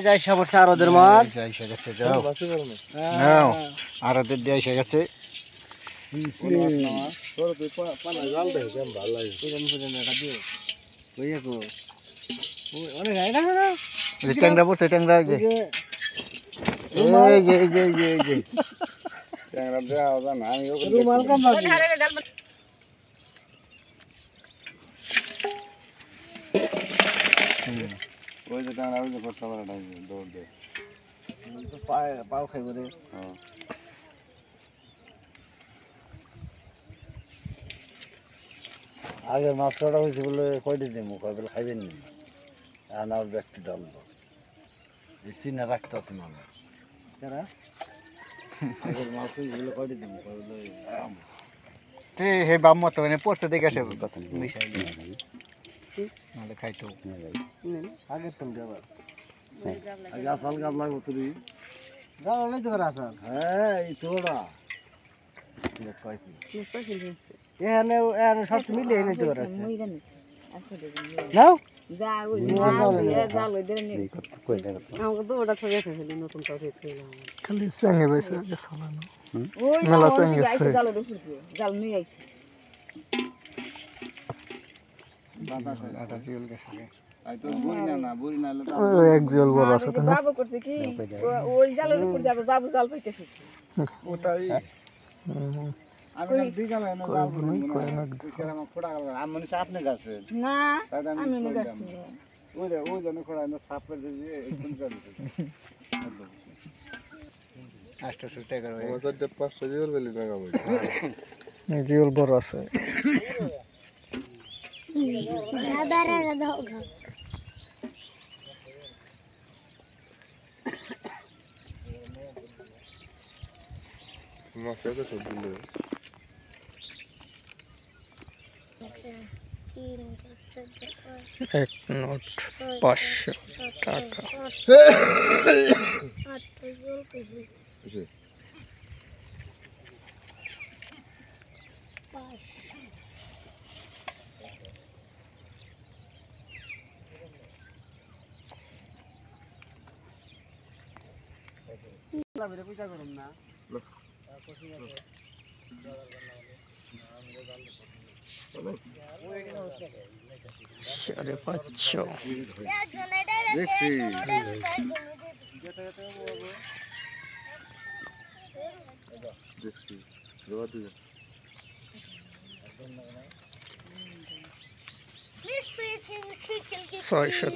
যাই সবার চারদের মাছ এসে গেছে যাও নাও আর ওদের দিয়ে এসে গেছে ট্যাংরা পড়ছে ট্যাংরা এই যে এই যে এই যে এই যে ট্যাংরা দেওয়া জানা আমি ওই যে ট্যাংরা ওই যে পড়ছে আমার দৌড় দে পাও খাইব রে আগে মাছটা হয়েছে বলে কয়টি দিন বলে খাইবেন নি আর ব্যক্তি ডালবো বেশি না রাখতেছি মানে কারা আগের মাছ হয়েছিল কয়টি দিন বলে হে বাম মতো মানে পড়তে দেখে আসে কথা মিশাই নাহলে খাইতো আগের তুমি যাবার আগে আসল গাব লাগবো তুই যাও লইতে পারে আসার হ্যাঁ এই তোরা এখানে এখানে সব মিলে নিতে পারে নাও খালি সঙ্গে বসে ফলানো মেলা সঙ্গে এক জল বড় আছে তো না বাবু জাল পাইতেছে ওটাই আপনি গাছে না আমি গাছি ওই জন্য খোড়া সাপ করে দিয়ে জিওল বড় আছে এক নোট 500 টাকা সাড়ে 500 দেখছি Please, please, 600